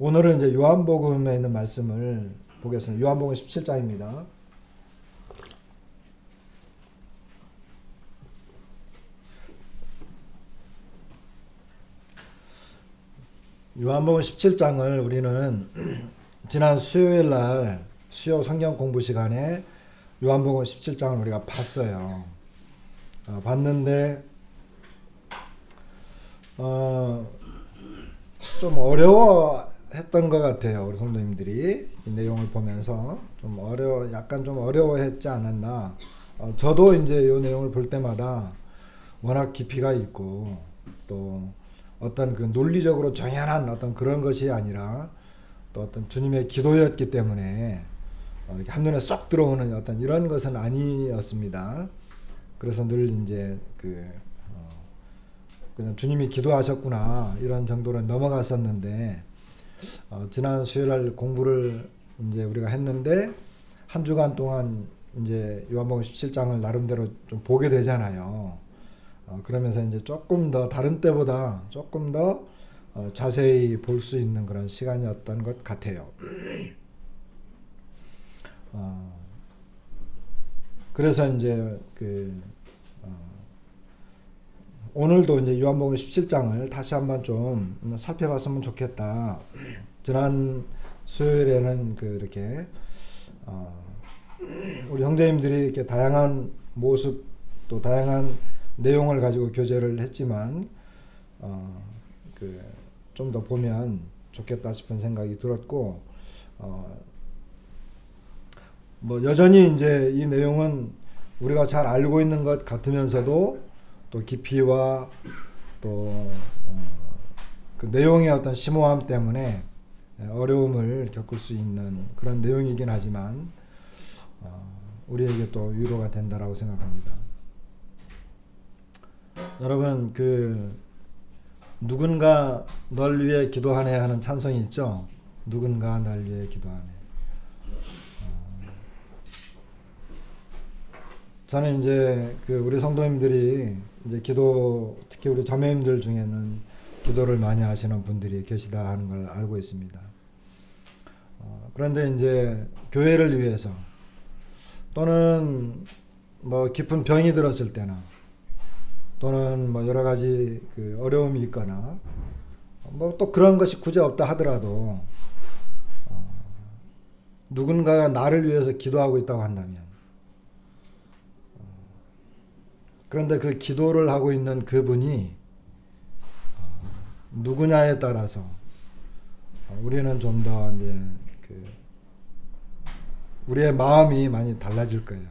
오늘은 이제 요한복음에 있는 말씀을 보겠습니다. 요한복음 17장입니다. 요한복음 17장을 우리는 지난 수요일 날 수요 성경 공부 시간에 요한복음 17장을 우리가 봤어요. 봤는데 좀 어려워했던 것 같아요. 우리 성도님들이 이 내용을 보면서 약간 좀 어려워했지 않았나. 저도 이제 이 내용을 볼 때마다 워낙 깊이가 있고 또 어떤 그 논리적으로 정연한 어떤 그런 것이 아니라 또 어떤 주님의 기도였기 때문에 이렇게 한눈에 쏙 들어오는 어떤 이런 것은 아니었습니다. 그래서 늘 이제 그냥 주님이 기도하셨구나 이런 정도로 넘어갔었는데 지난 수요일 공부를 이제 우리가 했는데 한 주간 동안 이제 요한복음 17장을 나름대로 좀 보게 되잖아요. 그러면서 이제 조금 더 다른 때보다 조금 더 자세히 볼 수 있는 그런 시간이었던 것 같아요. 그래서 이제 오늘도 이제 요한복음 17장을 다시 한번 좀 살펴봤으면 좋겠다. 지난 수요일에는 이렇게 우리 형제님들이 이렇게 다양한 모습 또 다양한 내용을 가지고 교제를 했지만 좀 더 보면 좋겠다 싶은 생각이 들었고 뭐 여전히 이제 이 내용은 우리가 잘 알고 있는 것 같으면서도 또 깊이와 또 그 내용의 어떤 심오함 때문에 어려움을 겪을 수 있는 그런 내용이긴 하지만 우리에게 또 위로가 된다라고 생각합니다. 여러분 누군가 널 위해 기도하네 하는 찬송이 있죠. 누군가 널 위해 기도하네. 저는 이제 우리 성도님들이 이제 특히 우리 자매님들 중에는 기도를 많이 하시는 분들이 계시다 하는 걸 알고 있습니다. 그런데 이제 교회를 위해서 또는 뭐 깊은 병이 들었을 때나 또는 뭐 여러 가지 어려움이 있거나 뭐 또 그런 것이 굳이 없다 하더라도 누군가가 나를 위해서 기도하고 있다고 한다면 그런데 그 기도를 하고 있는 그분이 누구냐에 따라서 우리는 좀 더 이제 우리의 마음이 많이 달라질 거예요.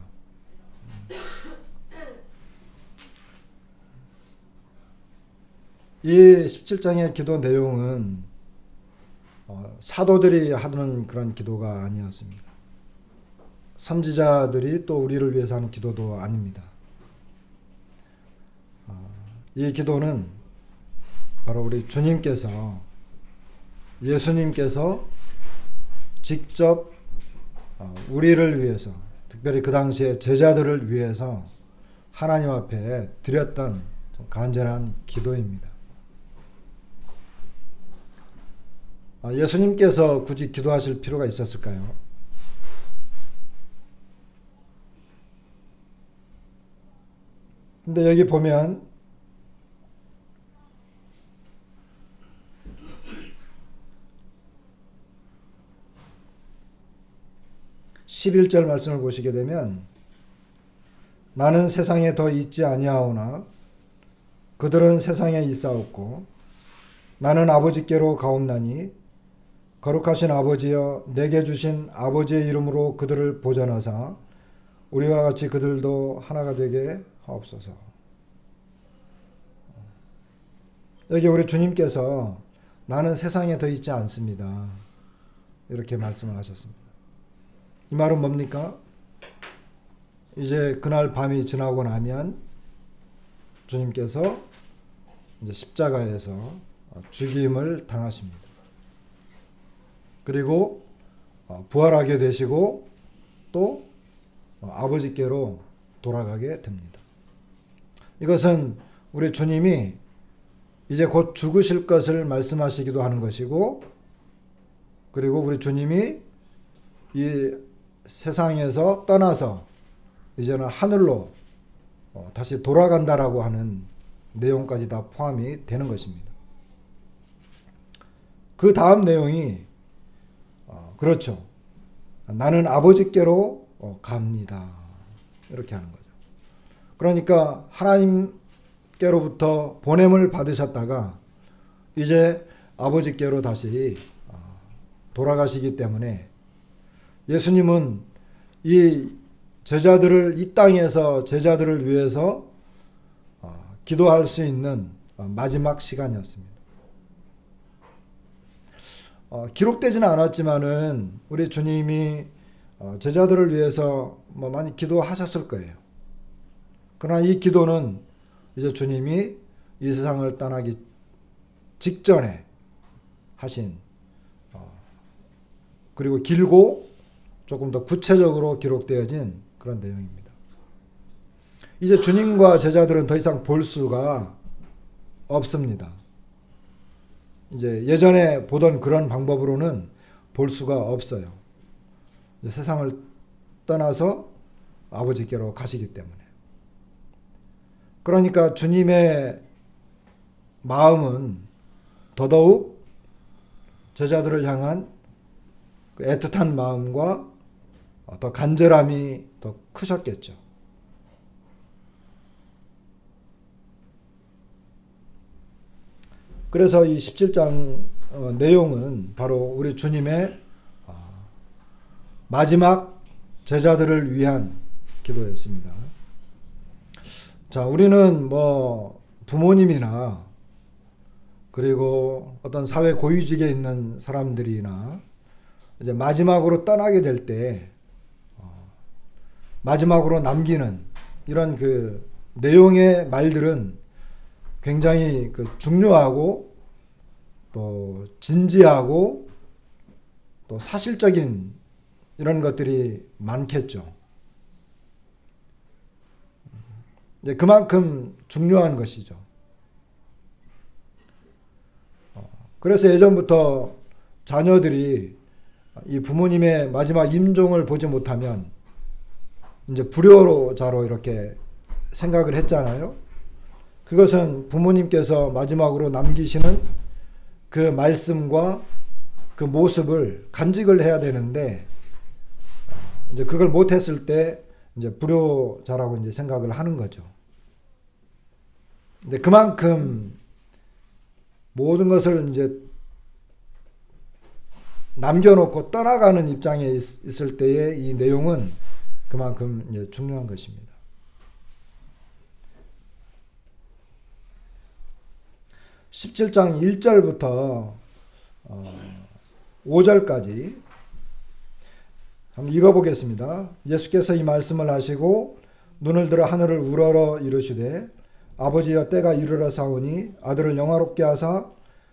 이 17장의 기도 내용은 사도들이 하는 그런 기도가 아니었습니다. 선지자들이 또 우리를 위해서 하는 기도도 아닙니다. 이 기도는 바로 우리 주님께서 예수님께서 직접 우리를 위해서 특별히 그 당시에 제자들을 위해서 하나님 앞에 드렸던 간절한 기도입니다. 예수님께서 굳이 기도하실 필요가 있었을까요? 근데 여기 보면 11절 말씀을 보시게 되면 나는 세상에 더 있지 아니하오나 그들은 세상에 있사옵고 나는 아버지께로 가옵나니 거룩하신 아버지여 내게 주신 아버지의 이름으로 그들을 보전하사 우리와 같이 그들도 하나가 되게 하옵소서. 여기 우리 주님께서 나는 세상에 더 있지 않습니다. 이렇게 말씀을 하셨습니다. 이 말은 뭡니까? 이제 그날 밤이 지나고 나면 주님께서 이제 십자가에서 죽임을 당하십니다. 그리고 부활하게 되시고 또 아버지께로 돌아가게 됩니다. 이것은 우리 주님이 이제 곧 죽으실 것을 말씀하시기도 하는 것이고 그리고 우리 주님이 이 세상에서 떠나서 이제는 하늘로 다시 돌아간다라고 하는 내용까지 다 포함이 되는 것입니다. 그 다음 내용이 그렇죠. 나는 아버지께로 갑니다. 이렇게 하는 거죠. 그러니까 하나님께로부터 보냄을 받으셨다가 이제 아버지께로 다시 돌아가시기 때문에 예수님은 이 제자들을 이 땅에서 제자들을 위해서 기도할 수 있는 마지막 시간이었습니다. 기록되지는 않았지만은 우리 주님이 제자들을 위해서 많이 기도하셨을 거예요. 그러나 이 기도는 이제 주님이 이 세상을 떠나기 직전에 하신 그리고 길고 조금 더 구체적으로 기록되어진 그런 내용입니다. 이제 주님과 제자들은 더 이상 볼 수가 없습니다. 이제 예전에 보던 그런 방법으로는 볼 수가 없어요. 이제 세상을 떠나서 아버지께로 가시기 때문에. 그러니까 주님의 마음은 더더욱 제자들을 향한 그 애틋한 마음과 더 간절함이 더 크셨겠죠. 그래서 이 17장 내용은 바로 우리 주님의 마지막 제자들을 위한 기도였습니다. 자, 우리는 부모님이나 그리고 어떤 사회 고위직에 있는 사람들이나 이제 마지막으로 떠나게 될 때 마지막으로 남기는 이런 그 내용의 말들은 굉장히 중요하고 또 진지하고 또 사실적인 이런 것들이 많겠죠. 이제 그만큼 중요한 것이죠. 그래서 예전부터 자녀들이 이 부모님의 마지막 임종을 보지 못하면 이제 불효자로 이렇게 생각을 했잖아요. 그것은 부모님께서 마지막으로 남기시는 그 말씀과 그 모습을 간직을 해야 되는데 이제 그걸 못했을 때 이제 불효자라고 이제 생각을 하는 거죠. 근데 그만큼 모든 것을 이제 남겨놓고 떠나가는 입장에 있을 때의 이 내용은 그만큼 이제 중요한 것입니다. 17장 1절부터 5절까지 한번 읽어보겠습니다. 예수께서 이 말씀을 하시고 눈을 들어 하늘을 우러러 이르시되 아버지여 때가 이르러 사오니 아들을 영화롭게 하사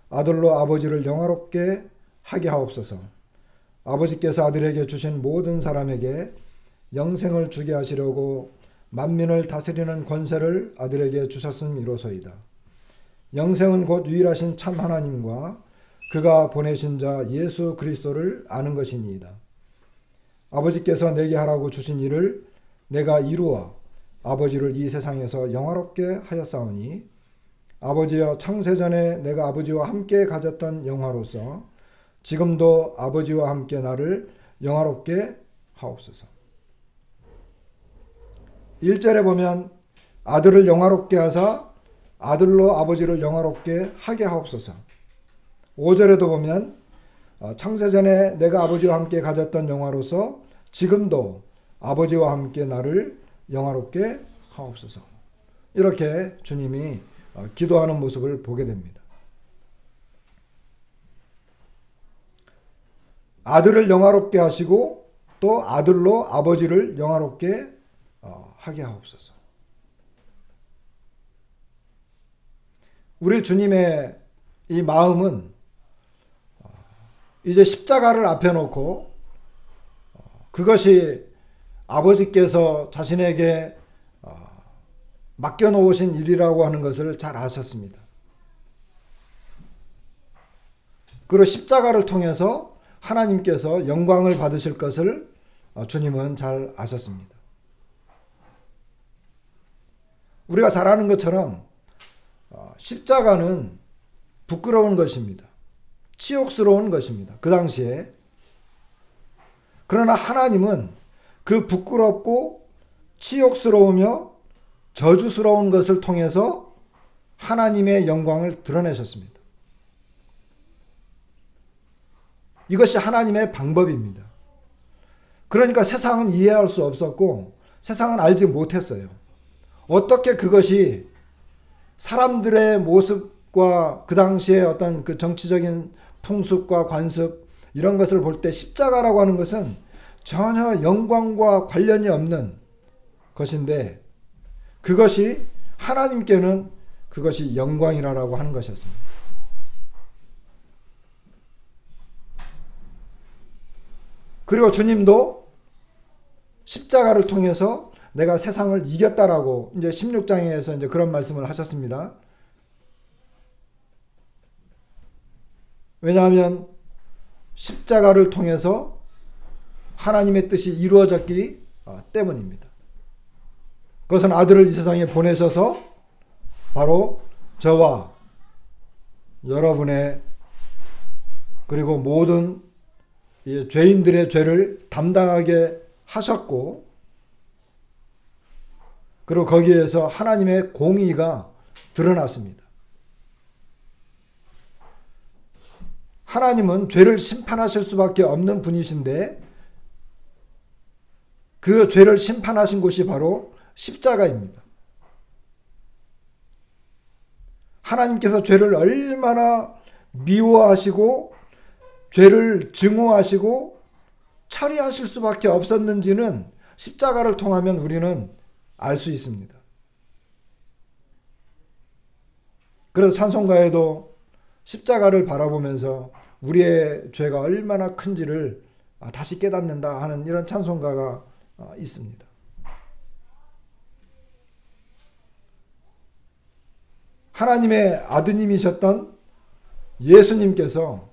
아들로 아버지를 영화롭게 하게 하옵소서. 아버지께서 아들에게 주신 모든 사람에게 영생을 주게 하시려고 만민을 다스리는 권세를 아들에게 주셨음이로소이다. 영생은 곧 유일하신 참 하나님과 그가 보내신 자 예수 그리스도를 아는 것이니이다. 아버지께서 내게 하라고 주신 일을 내가 이루어 아버지를 이 세상에서 영화롭게 하였사오니 아버지여 창세전에 내가 아버지와 함께 가졌던 영화로서 지금도 아버지와 함께 나를 영화롭게 하옵소서. 1절에 보면 아들을 영화롭게 하사 아들로 아버지를 영화롭게 하게 하옵소서. 5절에도 보면 창세전에 내가 아버지와 함께 가졌던 영화로서 지금도 아버지와 함께 나를 영화롭게 하옵소서. 이렇게 주님이 기도하는 모습을 보게 됩니다. 아들을 영화롭게 하시고 또 아들로 아버지를 영화롭게 하게 하옵소서. 우리 주님의 이 마음은 이제 십자가를 앞에 놓고 그것이 아버지께서 자신에게 맡겨놓으신 일이라고 하는 것을 잘 아셨습니다. 그리고 십자가를 통해서 하나님께서 영광을 받으실 것을 주님은 잘 아셨습니다. 우리가 잘 아는 것처럼 십자가는 부끄러운 것입니다. 치욕스러운 것입니다. 그 당시에. 그러나 하나님은 그 부끄럽고 치욕스러우며 저주스러운 것을 통해서 하나님의 영광을 드러내셨습니다. 이것이 하나님의 방법입니다. 그러니까 세상은 이해할 수 없었고 세상은 알지 못했어요. 어떻게 그것이 사람들의 모습과 그 당시에 어떤 그 정치적인 풍습과 관습 이런 것을 볼 때 십자가라고 하는 것은 전혀 영광과 관련이 없는 것인데 그것이 하나님께는 그것이 영광이라고 하는 것이었습니다. 그리고 주님도 십자가를 통해서 내가 세상을 이겼다라고 이제 16장에서 이제 그런 말씀을 하셨습니다. 왜냐하면 십자가를 통해서 하나님의 뜻이 이루어졌기 때문입니다. 그것은 아들을 이 세상에 보내셔서 바로 저와 여러분의 그리고 모든 죄인들의 죄를 담당하게 하셨고 그리고 거기에서 하나님의 공의가 드러났습니다. 하나님은 죄를 심판하실 수밖에 없는 분이신데 그 죄를 심판하신 곳이 바로 십자가입니다. 하나님께서 죄를 얼마나 미워하시고 죄를 증오하시고 처리하실 수밖에 없었는지는 십자가를 통하면 우리는 알 수 있습니다. 그래서 찬송가에도 십자가를 바라보면서 우리의 죄가 얼마나 큰지를 다시 깨닫는다 하는 이런 찬송가가 있습니다. 하나님의 아드님이셨던 예수님께서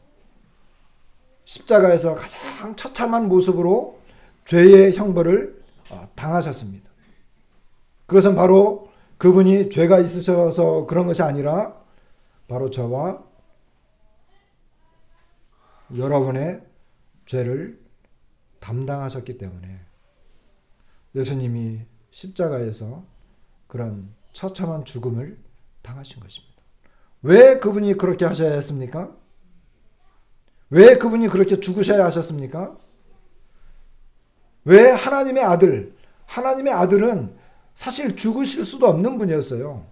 십자가에서 가장 처참한 모습으로 죄의 형벌을 당하셨습니다. 그것은 바로 그분이 죄가 있으셔서 그런 것이 아니라 바로 저와 여러분의 죄를 담당하셨기 때문에 예수님이 십자가에서 그런 처참한 죽음을 당하신 것입니다. 왜 그분이 그렇게 하셔야 했습니까? 왜 그분이 그렇게 죽으셔야 하셨습니까? 왜 하나님의 아들, 하나님의 아들은 사실 죽으실 수도 없는 분이었어요.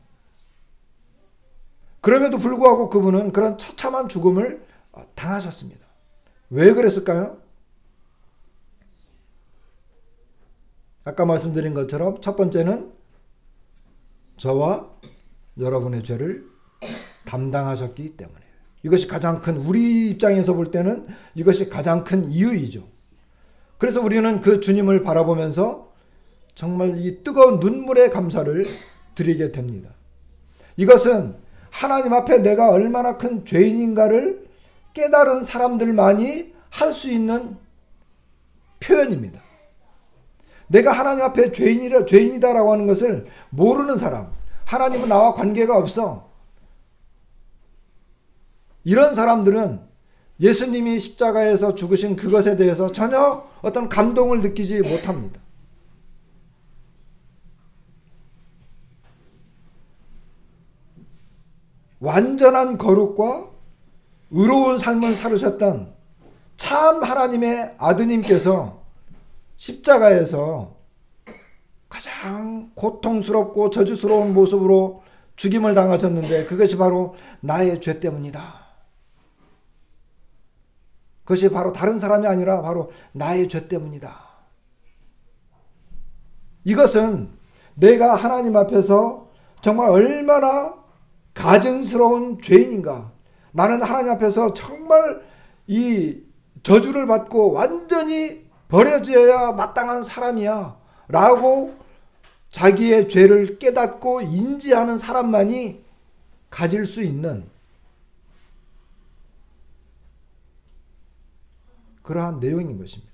그럼에도 불구하고 그분은 그런 처참한 죽음을 당하셨습니다. 왜 그랬을까요? 아까 말씀드린 것처럼 첫 번째는 저와 여러분의 죄를 담당하셨기 때문에 이것이 가장 큰 우리 입장에서 볼 때는 이것이 가장 큰 이유이죠. 그래서 우리는 그 주님을 바라보면서 정말 이 뜨거운 눈물의 감사를 드리게 됩니다. 이것은 하나님 앞에 내가 얼마나 큰 죄인인가를 깨달은 사람들만이 할 수 있는 표현입니다. 내가 하나님 앞에 죄인이다라고 하는 것을 모르는 사람, 하나님은 나와 관계가 없어. 이런 사람들은 예수님이 십자가에서 죽으신 그것에 대해서 전혀 어떤 감동을 느끼지 못합니다. 완전한 거룩과 의로운 삶을 살으셨던 참 하나님의 아드님께서 십자가에서 가장 고통스럽고 저주스러운 모습으로 죽임을 당하셨는데 그것이 바로 나의 죄 때문이다. 그것이 바로 다른 사람이 아니라 바로 나의 죄 때문이다. 이것은 내가 하나님 앞에서 정말 얼마나 가증스러운 죄인인가. 나는 하나님 앞에서 정말 이 저주를 받고 완전히 버려져야 마땅한 사람이야 라고 자기의 죄를 깨닫고 인지하는 사람만이 가질 수 있는 그러한 내용인 것입니다.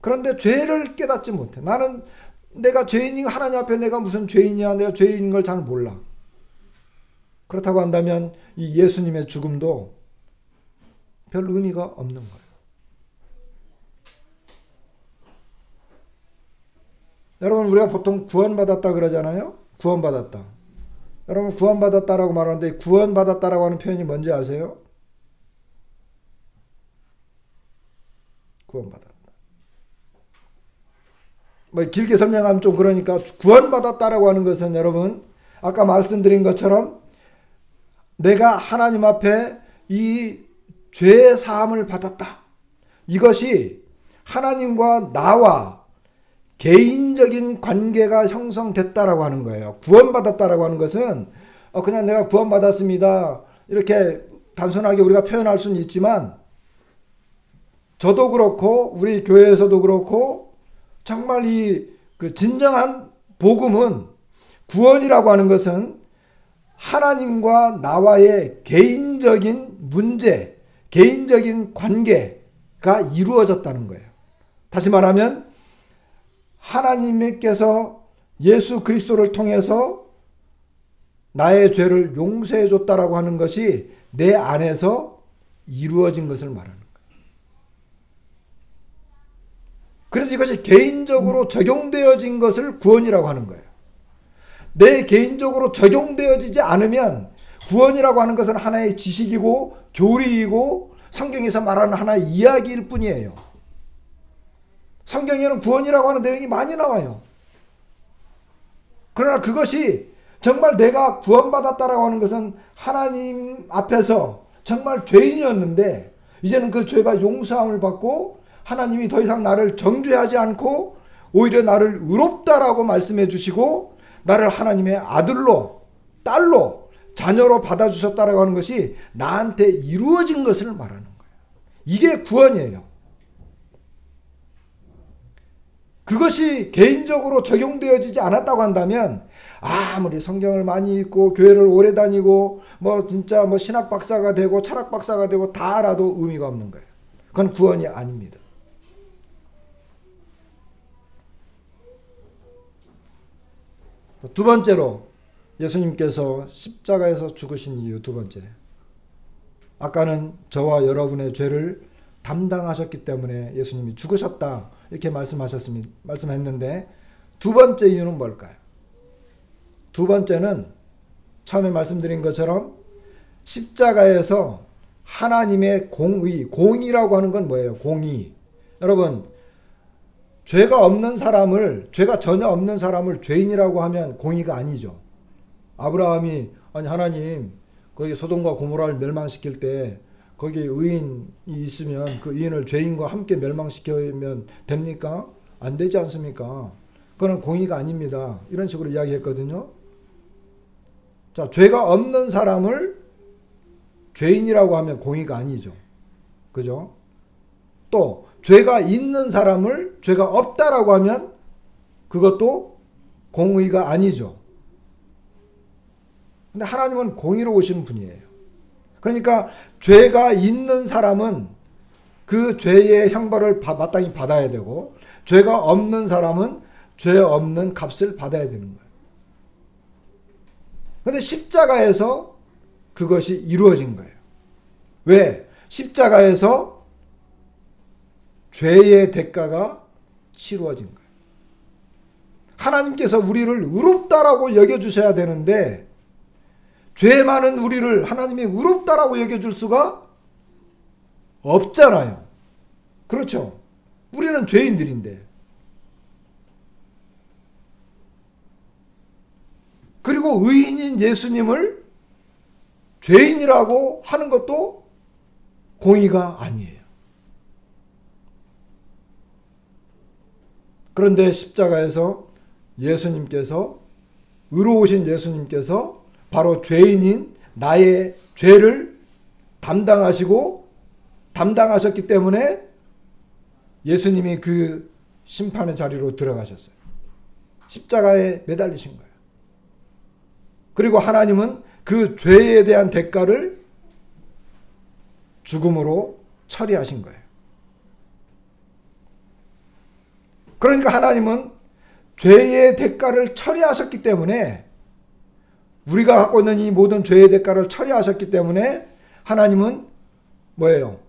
그런데 죄를 깨닫지 못해. 나는 내가 죄인이 하나님 앞에 내가 무슨 죄인이야. 내가 죄인인 걸 잘 몰라. 그렇다고 한다면 이 예수님의 죽음도 별 의미가 없는 거예요. 여러분 우리가 보통 구원받았다 그러잖아요. 구원받았다. 여러분 구원받았다라고 말하는데 구원받았다라고 하는 표현이 뭔지 아세요? 구원받았다. 뭐 길게 설명하면 좀 그러니까 구원받았다라고 하는 것은 여러분 아까 말씀드린 것처럼 내가 하나님 앞에 이 죄 사함을 받았다. 이것이 하나님과 나와 개인적인 관계가 형성됐다라고 하는 거예요. 구원받았다라고 하는 것은 그냥 내가 구원받았습니다. 이렇게 단순하게 우리가 표현할 수는 있지만 저도 그렇고 우리 교회에서도 그렇고 정말 그 진정한 복음은 구원이라고 하는 것은 하나님과 나와의 개인적인 문제, 개인적인 관계가 이루어졌다는 거예요. 다시 말하면 하나님께서 예수 그리스도를 통해서 나의 죄를 용서해 줬다라고 하는 것이 내 안에서 이루어진 것을 말하는 거예요. 그래서 이것이 개인적으로 적용되어진 것을 구원이라고 하는 거예요. 내 개인적으로 적용되어지지 않으면 구원이라고 하는 것은 하나의 지식이고 교리이고 성경에서 말하는 하나의 이야기일 뿐이에요. 성경에는 구원이라고 하는 내용이 많이 나와요. 그러나 그것이 정말 내가 구원받았다라고 하는 것은 하나님 앞에서 정말 죄인이었는데 이제는 그 죄가 용서함을 받고 하나님이 더 이상 나를 정죄하지 않고 오히려 나를 의롭다라고 말씀해 주시고 나를 하나님의 아들로 딸로 자녀로 받아주셨다라고 하는 것이 나한테 이루어진 것을 말하는 거예요. 이게 구원이에요. 그것이 개인적으로 적용되어지지 않았다고 한다면 아무리 성경을 많이 읽고 교회를 오래 다니고 진짜 신학 박사가 되고 철학 박사가 되고 다 알아도 의미가 없는 거예요. 그건 구원이 아닙니다. 두 번째로 예수님께서 십자가에서 죽으신 이유 두 번째. 아까는 저와 여러분의 죄를 담당하셨기 때문에 예수님이 죽으셨다. 이렇게 말씀했는데 두 번째 이유는 뭘까요? 두 번째는 처음에 말씀드린 것처럼 십자가에서 하나님의 공의라고 하는 건 뭐예요? 공의. 여러분, 죄가 전혀 없는 사람을 죄인이라고 하면 공의가 아니죠. 아브라함이 하나님 거기 소돔과 고모라를 멸망시킬 때 거기에 의인이 있으면 그 의인을 죄인과 함께 멸망시키면 됩니까? 안 되지 않습니까? 그건 공의가 아닙니다. 이런 식으로 이야기했거든요. 자, 죄가 없는 사람을 죄인이라고 하면 공의가 아니죠. 그죠? 또 죄가 있는 사람을 죄가 없다라고 하면 그것도 공의가 아니죠. 근데 하나님은 공의로우신 분이에요. 그러니까 죄가 있는 사람은 그 죄의 형벌을 마땅히 받아야 되고 죄가 없는 사람은 죄 없는 값을 받아야 되는 거예요. 그런데 십자가에서 그것이 이루어진 거예요. 왜? 십자가에서 죄의 대가가 치루어진 거예요. 하나님께서 우리를 의롭다라고 여겨주셔야 되는데 죄 많은 우리를 하나님이 의롭다라고 여겨줄 수가 없잖아요. 그렇죠? 우리는 죄인들인데. 그리고 의인인 예수님을 죄인이라고 하는 것도 공의가 아니에요. 그런데 십자가에서 예수님께서 의로우신 예수님께서 바로 죄인인 나의 죄를 담당하셨기 때문에 예수님이 그 심판의 자리로 들어가셨어요. 십자가에 매달리신 거예요. 그리고 하나님은 그 죄에 대한 대가를 죽음으로 처리하신 거예요. 그러니까 하나님은 죄의 대가를 처리하셨기 때문에, 우리가 갖고 있는 이 모든 죄의 대가를 처리하셨기 때문에 하나님은 뭐예요?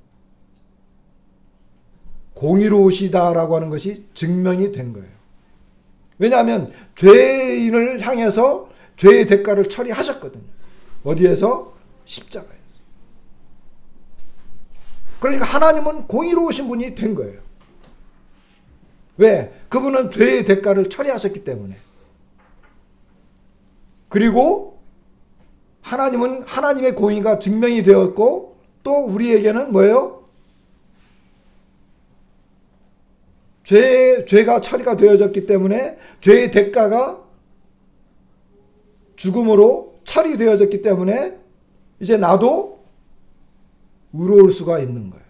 공의로우시다라고 하는 것이 증명이 된 거예요. 왜냐하면 죄인을 향해서 죄의 대가를 처리하셨거든요. 어디에서? 십자가에서. 그러니까 하나님은 공의로우신 분이 된 거예요. 왜? 그분은 죄의 대가를 처리하셨기 때문에. 그리고 하나님은 하나님의 공의가 증명이 되었고, 또 우리에게는 뭐예요? 죄가 처리가 되어졌기 때문에 죄의 대가가 죽음으로 처리되어졌기 때문에 이제 나도 의로울 수가 있는 거예요.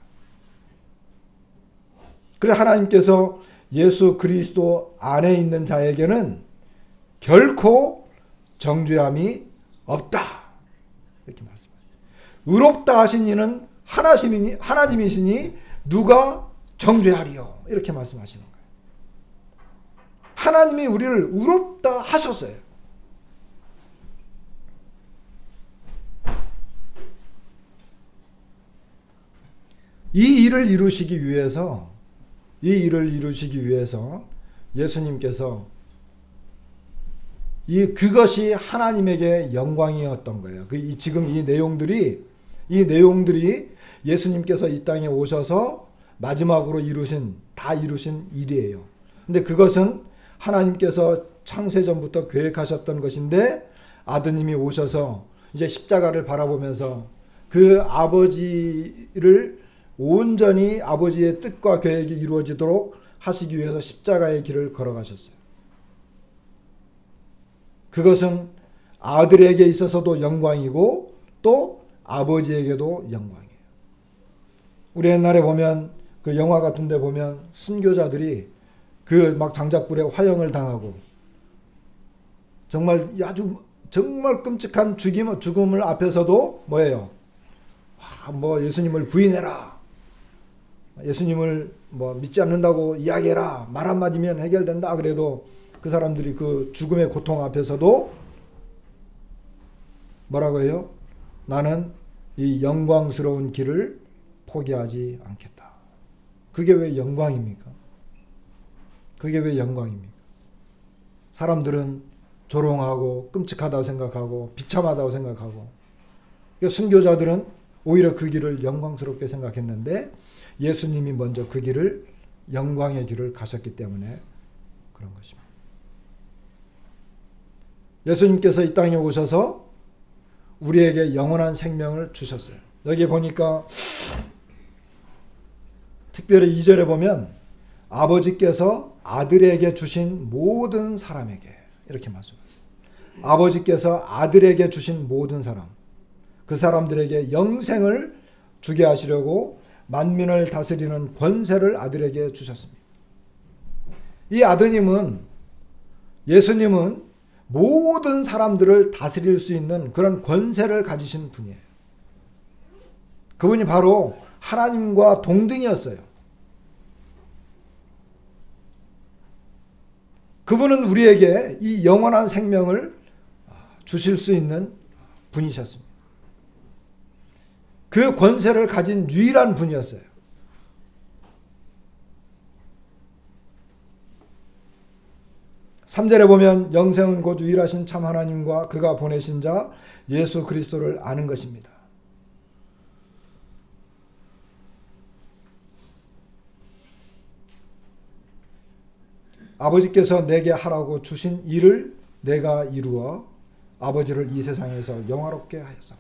그래서 하나님께서 예수 그리스도 안에 있는 자에게는 결코 정죄함이 없다. 이렇게 말씀하십니다. 의롭다 하신 이는 하나님이시니 누가 정죄하리요. 이렇게 말씀하시는 거예요. 하나님이 우리를 의롭다 하셨어요. 이 일을 이루시기 위해서 예수님께서 그것이 하나님에게 영광이었던 거예요. 지금 이 내용들이 예수님께서 이 땅에 오셔서 마지막으로 다 이루신 일이에요. 근데 그것은 하나님께서 창세전부터 계획하셨던 것인데, 아드님이 오셔서 이제 십자가를 바라보면서 그 아버지를 온전히 아버지의 뜻과 계획이 이루어지도록 하시기 위해서 십자가의 길을 걸어가셨어요. 그것은 아들에게 있어서도 영광이고 또 아버지에게도 영광이에요. 우리 옛날에 보면 그 영화 같은 데 보면 순교자들이 그 막 장작불에 화형을 당하고 정말 끔찍한 죽음을 앞에서도 뭐예요? 예수님을 부인해라. 예수님을 믿지 않는다고 이야기해라. 말 한마디면 해결된다. 그래도 그 사람들이 그 죽음의 고통 앞에서도 뭐라고 해요? 나는 이 영광스러운 길을 포기하지 않겠다. 그게 왜 영광입니까? 그게 왜 영광입니까? 사람들은 조롱하고 끔찍하다고 생각하고 비참하다고 생각하고, 순교자들은 오히려 그 길을 영광스럽게 생각했는데 예수님이 먼저 그 길을, 영광의 길을 가셨기 때문에 그런 것입니다. 예수님께서 이 땅에 오셔서 우리에게 영원한 생명을 주셨어요. 여기 보니까 특별히 2절에 보면 아버지께서 아들에게 주신 모든 사람에게, 이렇게 말씀하세요. 아버지께서 아들에게 주신 모든 사람, 그 사람들에게 영생을 주게 하시려고 만민을 다스리는 권세를 아들에게 주셨습니다. 이 아드님은, 예수님은 모든 사람들을 다스릴 수 있는 그런 권세를 가지신 분이에요. 그분이 바로 하나님과 동등이었어요. 그분은 우리에게 이 영원한 생명을 주실 수 있는 분이셨습니다. 그 권세를 가진 유일한 분이었어요. (3절에) 보면 영생은 곧 유일하신 참 하나님과 그가 보내신 자 예수 그리스도를 아는 것입니다. 아버지께서 내게 하라고 주신 일을 내가 이루어 아버지를 이 세상에서 영화롭게 하였사.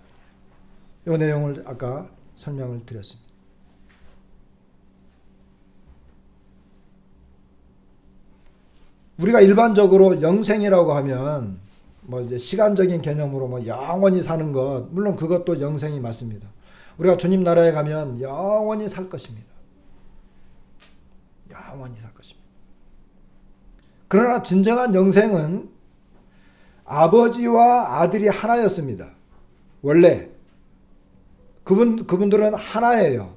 이 내용을 아까 설명을 드렸습니다. 우리가 일반적으로 영생이라고 하면 이제 시간적인 개념으로 영원히 사는 것, 물론 그것도 영생이 맞습니다. 우리가 주님 나라에 가면 영원히 살 것입니다. 영원히 살 것입니다. 그러나 진정한 영생은 아버지와 아들이 하나였습니다. 원래 그분들은 하나예요.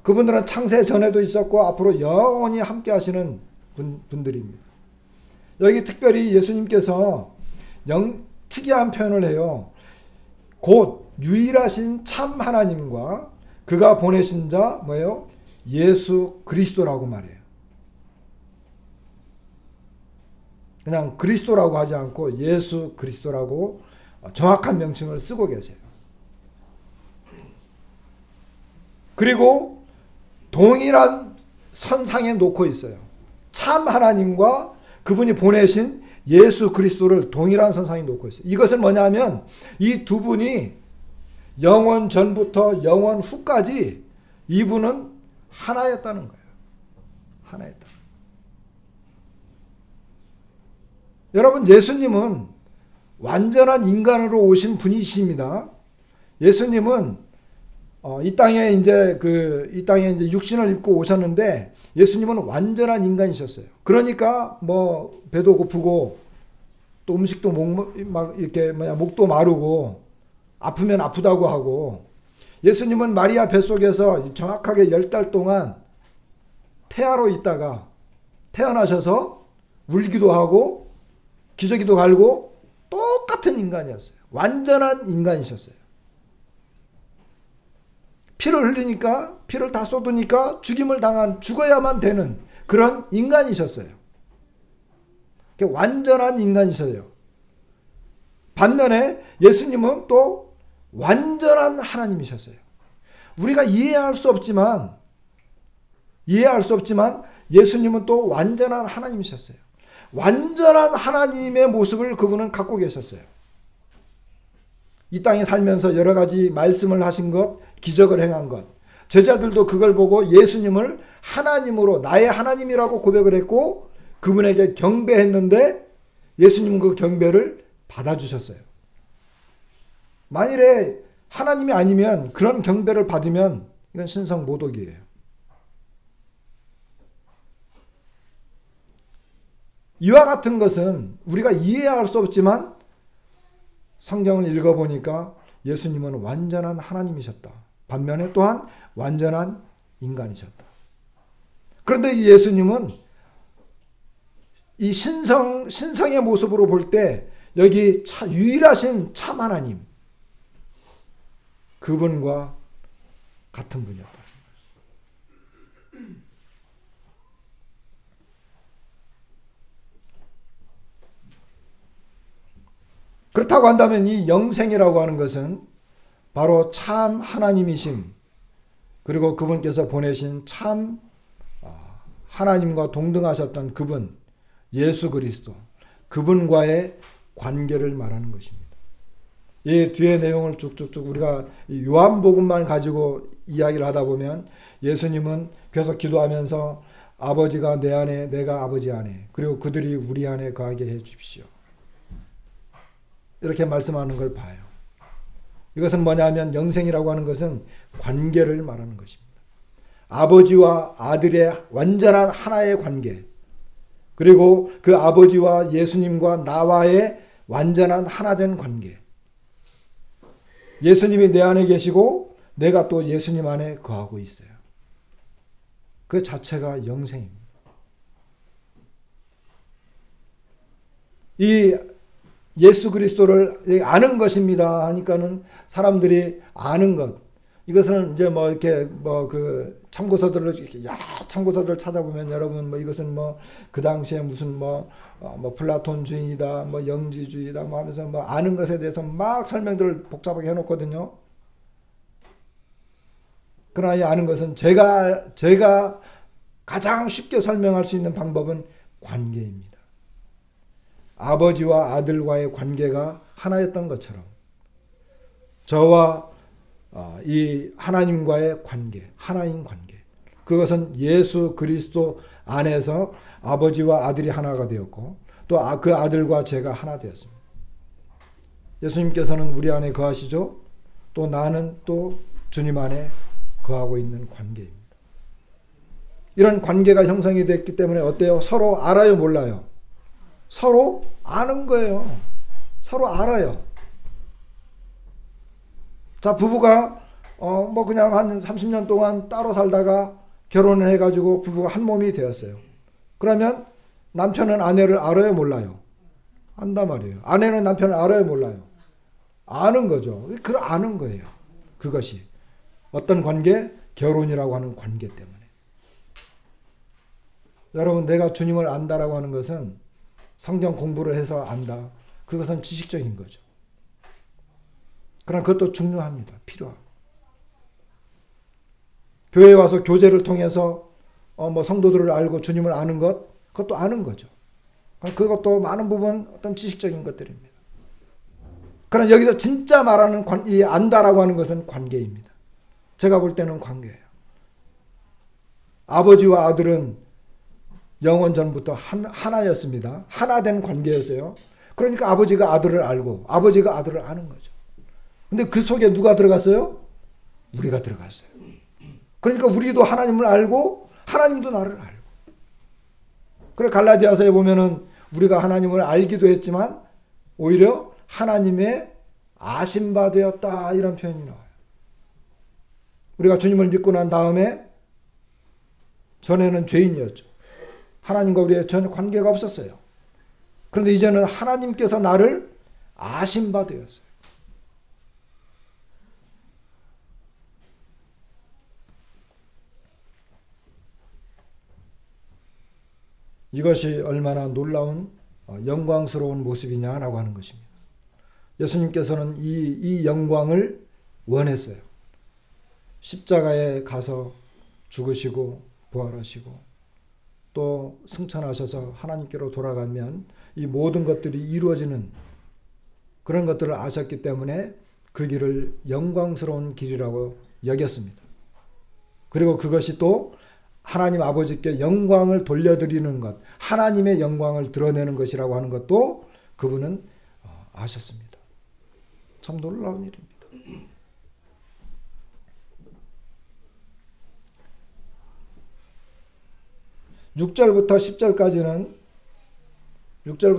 그분들은 창세 전에도 있었고 앞으로 영원히 함께 하시는 분들입니다. 여기 특별히 예수님께서 특이한 표현을 해요. 곧 유일하신 참 하나님과 그가 보내신 자 뭐예요? 예수 그리스도라고 말해요. 그냥 그리스도라고 하지 않고 예수 그리스도라고 정확한 명칭을 쓰고 계세요. 그리고 동일한 선상에 놓고 있어요. 참 하나님과 그분이 보내신 예수 그리스도를 동일한 선상에 놓고 있어요. 이것은 뭐냐면 이 두 분이 영원 전부터 영원 후까지 이분은 하나였다는 거예요. 하나였다. 여러분, 예수님은 완전한 인간으로 오신 분이십니다. 예수님은 이 땅에 이제 육신을 입고 오셨는데 예수님은 완전한 인간이셨어요. 그러니까 뭐 배도 고프고 또 음식도 목도 마르고 아프면 아프다고 하고, 예수님은 마리아 뱃속에서 정확하게 10달 동안 태아로 있다가 태어나셔서 울기도 하고 기저귀도 갈고 똑같은 인간이었어요. 완전한 인간이셨어요. 피를 흘리니까, 피를 다 쏟으니까 죽어야만 되는 그런 인간이셨어요. 완전한 인간이셔요. 반면에 예수님은 또 완전한 하나님이셨어요. 우리가 이해할 수 없지만 예수님은 또 완전한 하나님이셨어요. 완전한 하나님의 모습을 그분은 갖고 계셨어요. 이 땅에 살면서 여러 가지 말씀을 하신 것, 기적을 행한 것, 제자들도 그걸 보고 예수님을 하나님으로, 나의 하나님이라고 고백을 했고 그분에게 경배했는데 예수님은 그 경배를 받아주셨어요. 만일에 하나님이 아니면, 그런 경배를 받으면 이건 신성모독이에요. 이와 같은 것은 우리가 이해할 수 없지만 성경을 읽어보니까 예수님은 완전한 하나님이셨다. 반면에 또한 완전한 인간이셨다. 그런데 이 예수님은 이 신성의 모습으로 볼 때 여기 유일하신 참 하나님, 그분과 같은 분이었다. 그렇다고 한다면 이 영생이라고 하는 것은 바로 참 하나님이심, 그리고 그분께서 보내신 참 하나님과 동등하셨던 그분 예수 그리스도, 그분과의 관계를 말하는 것입니다. 이 뒤에 내용을 쭉쭉쭉 우리가 요한복음만 가지고 이야기를 하다 보면 예수님은 계속 기도하면서 아버지가 내 안에, 내가 아버지 안에, 그리고 그들이 우리 안에 거하게 해 주십시오, 이렇게 말씀하는 걸 봐요. 이것은 뭐냐면 영생이라고 하는 것은 관계를 말하는 것입니다. 아버지와 아들의 완전한 하나의 관계, 그리고 그 아버지와 예수님과 나와의 완전한 하나된 관계. 예수님이 내 안에 계시고 내가 또 예수님 안에 거하고 있어요. 그 자체가 영생입니다. 이 예수 그리스도를 아는 것입니다 하니까는 사람들이 아는 것, 이것은 이제 뭐 이렇게 뭐 그 참고서들을 찾아보면 여러분 이것은 그 당시에 무슨 플라톤주의다, 영지주의다 하면서 아는 것에 대해서 막 설명들을 복잡하게 해놓거든요. 그러나 이 아는 것은 제가 가장 쉽게 설명할 수 있는 방법은 관계입니다. 아버지와 아들과의 관계가 하나였던 것처럼 저와 이 하나님과의 관계, 하나인 관계, 그것은 예수 그리스도 안에서 아버지와 아들이 하나가 되었고 또 그 아들과 제가 하나 되었습니다. 예수님께서는 우리 안에 거하시죠. 또 나는 또 주님 안에 거하고 있는 관계입니다. 이런 관계가 형성이 됐기 때문에 어때요? 서로 알아요, 몰라요? 서로 아는 거예요. 서로 알아요. 자, 부부가 그냥 한 30년 동안 따로 살다가 결혼을 해가지고 부부가 한 몸이 되었어요. 그러면 남편은 아내를 알아요, 몰라요? 안단 말이에요. 아내는 남편을 알아요, 몰라요? 아는 거죠. 그 아는 거예요. 그것이 어떤 관계? 결혼이라고 하는 관계 때문에. 여러분, 내가 주님을 안다라고 하는 것은 성경 공부를 해서 안다. 그것은 지식적인 거죠. 그러나 그것도 중요합니다. 필요하고. 교회에 와서 교제를 통해서 성도들을 알고 주님을 아는 것, 그것도 아는 거죠. 그것도 많은 부분 어떤 지식적인 것들입니다. 그러나 여기서 진짜 말하는 이 안다라고 하는 것은 관계입니다. 제가 볼 때는 관계예요. 아버지와 아들은 영원 전부터 하나였습니다. 하나된 관계였어요. 그러니까 아버지가 아들을 알고 아버지가 아들을 아는 거죠. 근데 그 속에 누가 들어갔어요? 우리가 들어갔어요. 그러니까 우리도 하나님을 알고 하나님도 나를 알고. 그래 갈라디아서에 보면은 우리가 하나님을 알기도 했지만 오히려 하나님의 아심바 되었다 이런 표현이 나와요. 우리가 주님을 믿고 난 다음에 전에는 죄인이었죠. 하나님과 우리의 전혀 관계가 없었어요. 그런데 이제는 하나님께서 나를 아심바 되었어요. 이것이 얼마나 놀라운 영광스러운 모습이냐라고 하는 것입니다. 예수님께서는 이 영광을 원했어요. 십자가에 가서 죽으시고 부활하시고 또 승천하셔서 하나님께로 돌아가면 이 모든 것들이 이루어지는 그런 것들을 아셨기 때문에 그 길을 영광스러운 길이라고 여겼습니다. 그리고 그것이 또 하나님 아버지께 영광을 돌려드리는 것, 하나님의 영광을 드러내는 것이라고 하는 것도 그분은 아셨습니다. 참 놀라운 일입니다. 6절부터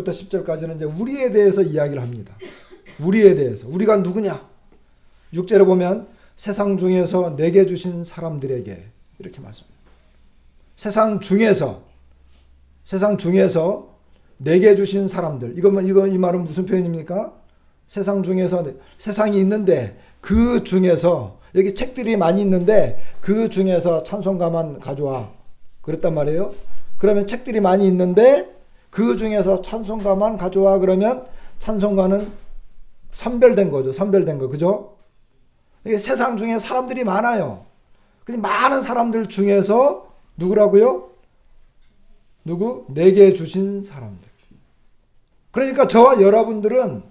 10절까지는 이제 우리에 대해서 이야기를 합니다. 우리에 대해서. 우리가 누구냐? 6절에 보면 세상 중에서 내게 주신 사람들에게 이렇게 말씀합니다. 세상 중에서 내게 주신 사람들. 이 말은 무슨 표현입니까? 세상 중에서 세상이 있는데 그 중에서 여기 책들이 많이 있는데 그 중에서 찬송가만 가져와. 그랬단 말이에요. 그러면 책들이 많이 있는데 그 중에서 찬송가만 가져와. 그러면 찬송가는 선별된 거죠. 선별된 거. 그죠? 이게 세상 중에 사람들이 많아요. 근데 많은 사람들 중에서 누구라고요? 누구? 내게 주신 사람들. 그러니까 저와 여러분들은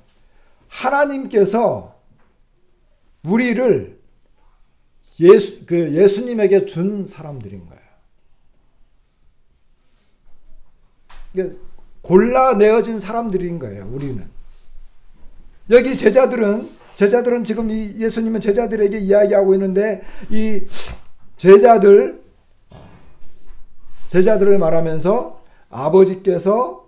하나님께서 우리를 예수님에게 준 사람들인 거예요. 골라내어진 사람들인 거예요. 우리는. 여기 제자들은 지금 이 예수님은 제자들에게 이야기하고 있는데 이 제자들을 말하면서 아버지께서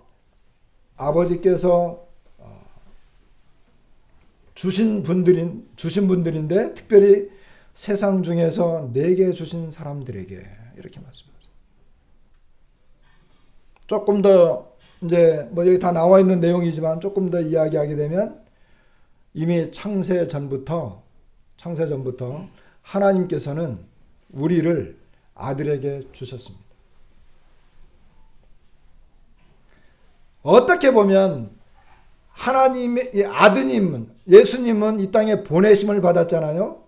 주신 분들인데 특별히 세상 중에서 내게 주신 사람들에게 이렇게 말씀합니다. 조금 더 이제 여기 다 나와 있는 내용이지만 조금 더 이야기하게 되면 이미 창세 전부터 하나님께서는 우리를 아들에게 주셨습니다. 어떻게 보면 하나님의 아드님은 예수님은 이 땅에 보내심을 받았잖아요.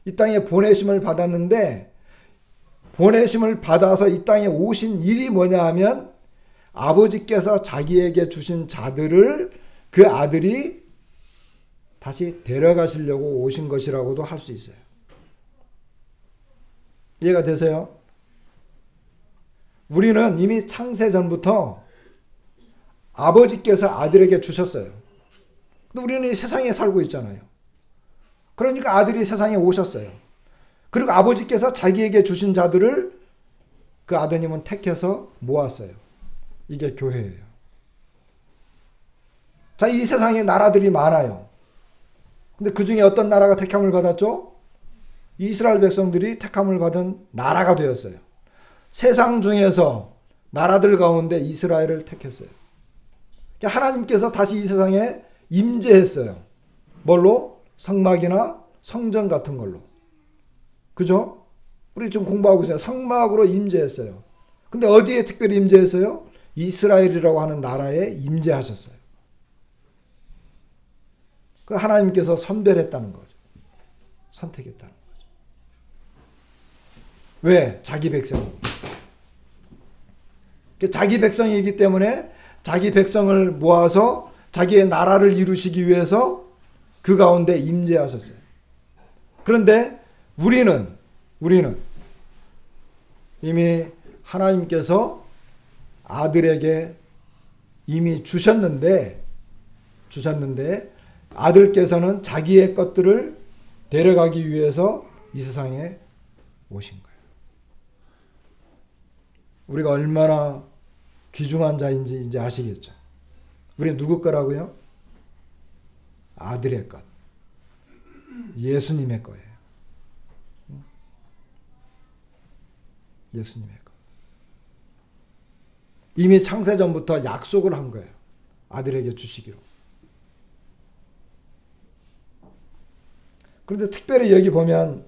이 땅에 보내심을 받았는데 보내심을 받아서 이 땅에 오신 일이 뭐냐 하면 아버지께서 자기에게 주신 자들을 그 아들이 다시 데려가시려고 오신 것이라고도 할 수 있어요. 이해가 되세요? 우리는 이미 창세 전부터 아버지께서 아들에게 주셨어요. 근데 우리는 이 세상에 살고 있잖아요. 그러니까 아들이 세상에 오셨어요. 그리고 아버지께서 자기에게 주신 자들을 그 아드님은 택해서 모았어요. 이게 교회예요. 자, 이 세상에 나라들이 많아요. 근데 그 중에 어떤 나라가 택함을 받았죠? 이스라엘 백성들이 택함을 받은 나라가 되었어요. 세상 중에서 나라들 가운데 이스라엘을 택했어요. 하나님께서 다시 이 세상에 임재했어요. 뭘로? 성막이나 성전 같은 걸로. 그죠? 우리 좀 공부하고 있어요. 성막으로 임재했어요. 근데 어디에 특별히 임재했어요? 이스라엘이라고 하는 나라에 임재하셨어요. 그 하나님께서 선별했다는 거죠. 선택했다는 거죠. 왜? 자기 백성. 자기 백성이기 때문에 자기 백성을 모아서 자기의 나라를 이루시기 위해서 그 가운데 임재하셨어요. 그런데 우리는 이미 하나님께서 아들에게 이미 주셨는데 아들께서는 자기의 것들을 데려가기 위해서 이 세상에 오신 거예요. 우리가 얼마나 귀중한 자인지 이제 아시겠죠? 우리 누구 거라고요? 아들의 것. 예수님의 거예요. 예수님의 것. 이미 창세전부터 약속을 한 거예요. 아들에게 주시기로. 그런데 특별히 여기 보면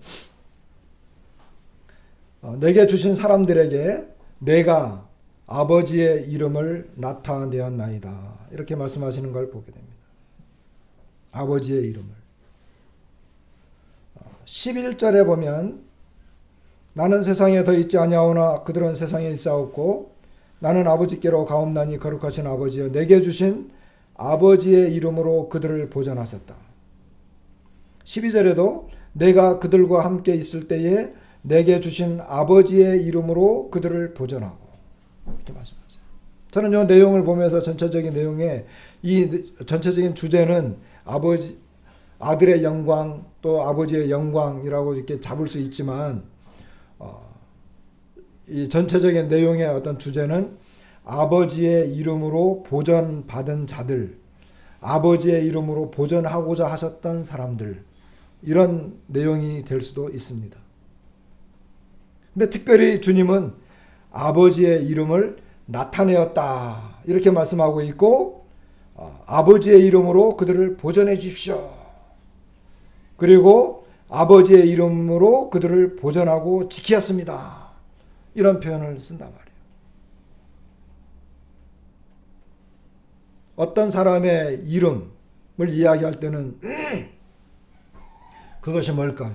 내게 주신 사람들에게 내가 아버지의 이름을 나타내었나이다. 이렇게 말씀하시는 걸 보게 됩니다. 아버지의 이름을. 11절에 보면 나는 세상에 더 있지 아니하오나 그들은 세상에 있사옵고 나는 아버지께로 가옵나니 거룩하신 아버지여 내게 주신 아버지의 이름으로 그들을 보존하셨다. 12절에도 내가 그들과 함께 있을 때에 내게 주신 아버지의 이름으로 그들을 보존하고 이렇게 말씀하세요. 저는 이 내용을 보면서 전체적인 내용에 이 전체적인 주제는 아들의 영광 또 아버지의 영광이라고 이렇게 잡을 수 있지만 이 전체적인 내용의 어떤 주제는 아버지의 이름으로 보존받은 자들, 아버지의 이름으로 보존하고자 하셨던 사람들, 이런 내용이 될 수도 있습니다. 근데 특별히 주님은 아버지의 이름을 나타내었다 이렇게 말씀하고 있고 아버지의 이름으로 그들을 보존해 주십시오. 그리고 아버지의 이름으로 그들을 보존하고 지키었습니다. 이런 표현을 쓴단 말이에요. 어떤 사람의 이름을 이야기할 때는 그것이 뭘까요?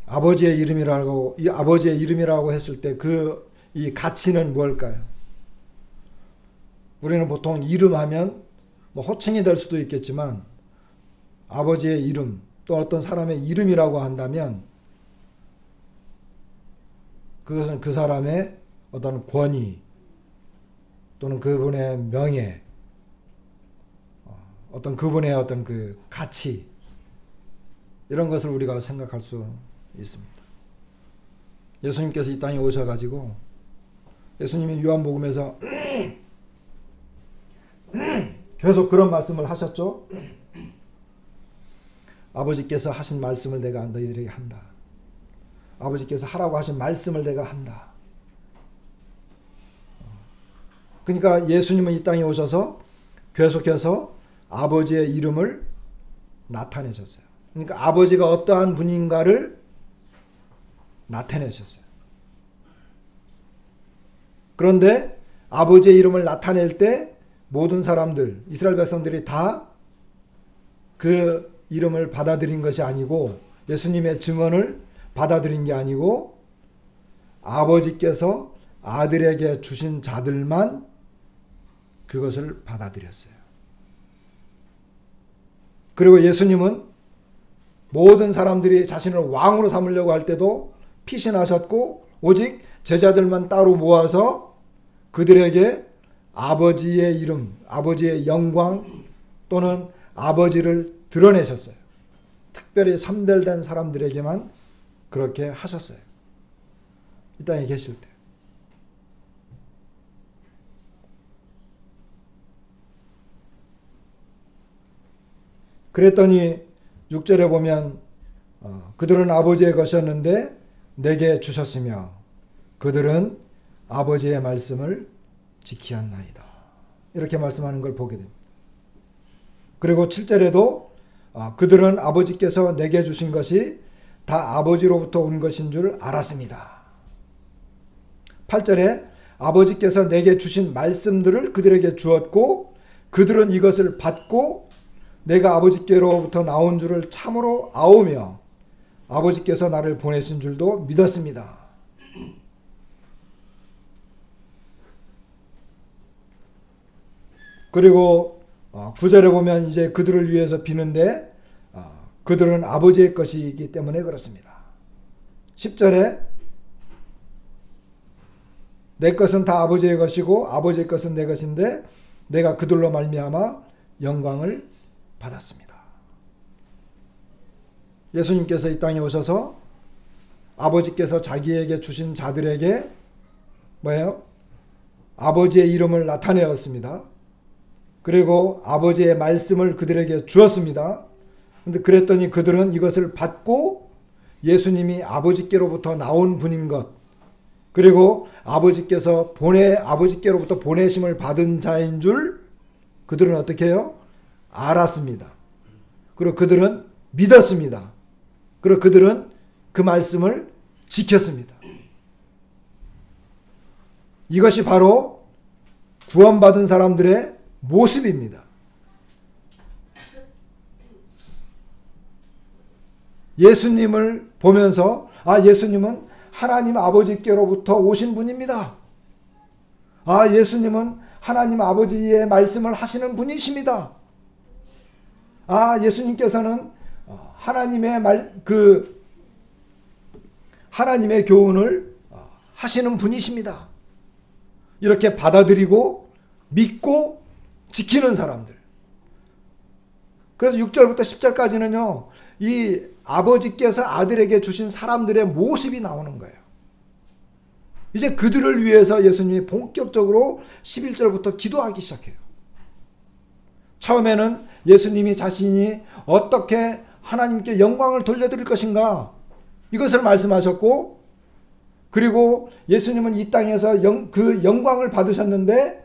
아버지의 이름이라고 했을 때 이 가치는 뭘까요? 우리는 보통 이름하면 호칭이 될 수도 있겠지만 아버지의 이름 또 어떤 사람의 이름이라고 한다면 그것은 그 사람의 어떤 권위 또는 그분의 명예 어떤 그분의 어떤 그 가치 이런 것을 우리가 생각할 수 있습니다. 예수님께서 이 땅에 오셔가지고 예수님이 요한복음에서 계속 그런 말씀을 하셨죠. 아버지께서 하신 말씀을 내가 너희들에게 한다. 아버지께서 하라고 하신 말씀을 내가 한다. 그러니까 예수님은 이 땅에 오셔서 계속해서 아버지의 이름을 나타내셨어요. 그러니까 아버지가 어떠한 분인가를 나타내셨어요. 그런데 아버지의 이름을 나타낼 때 모든 사람들, 이스라엘 백성들이 다 그 이름을 받아들인 것이 아니고 예수님의 증언을 받아들인 게 아니고 아버지께서 아들에게 주신 자들만 그것을 받아들였어요. 그리고 예수님은 모든 사람들이 자신을 왕으로 삼으려고 할 때도 피신하셨고 오직 제자들만 따로 모아서 그들에게 아버지의 이름, 아버지의 영광 또는 아버지를 드러내셨어요. 특별히 선별된 사람들에게만 그렇게 하셨어요. 이 땅에 계실 때. 그랬더니 6절에 보면 그들은 아버지의 것이었는데 내게 주셨으며 그들은 아버지의 말씀을 지키었나이다. 이렇게 말씀하는 걸 보게 됩니다. 그리고 7절에도 그들은 아버지께서 내게 주신 것이 다 아버지로부터 온 것인 줄 알았습니다. 8절에 아버지께서 내게 주신 말씀들을 그들에게 주었고 그들은 이것을 받고 내가 아버지께로부터 나온 줄을 참으로 아오며 아버지께서 나를 보내신 줄도 믿었습니다. 그리고 9절에 보면 이제 그들을 위해서 비는데 그들은 아버지의 것이기 때문에 그렇습니다. 10절에 내 것은 다 아버지의 것이고 아버지의 것은 내 것인데 내가 그들로 말미암아 영광을 받았습니다. 예수님께서 이 땅에 오셔서 아버지께서 자기에게 주신 자들에게 뭐예요? 아버지의 이름을 나타내었습니다. 그리고 아버지의 말씀을 그들에게 주었습니다. 근데 그랬더니 그들은 이것을 받고 예수님이 아버지께로부터 나온 분인 것, 그리고 아버지께로부터 보내심을 받은 자인 줄 그들은 어떻게 해요? 알았습니다. 그리고 그들은 믿었습니다. 그리고 그들은 그 말씀을 지켰습니다. 이것이 바로 구원받은 사람들의 모습입니다. 예수님을 보면서 예수님은 하나님 아버지께로부터 오신 분입니다. 예수님은 하나님 아버지의 말씀을 하시는 분이십니다. 예수님께서는 하나님의 교훈을 하시는 분이십니다. 이렇게 받아들이고 믿고 지키는 사람들. 그래서 6절부터 10절까지는요. 이 아버지께서 아들에게 주신 사람들의 모습이 나오는 거예요. 이제 그들을 위해서 예수님이 본격적으로 11절부터 기도하기 시작해요. 처음에는 예수님이 자신이 어떻게 하나님께 영광을 돌려드릴 것인가 이것을 말씀하셨고, 그리고 예수님은 이 땅에서 그 영광을 받으셨는데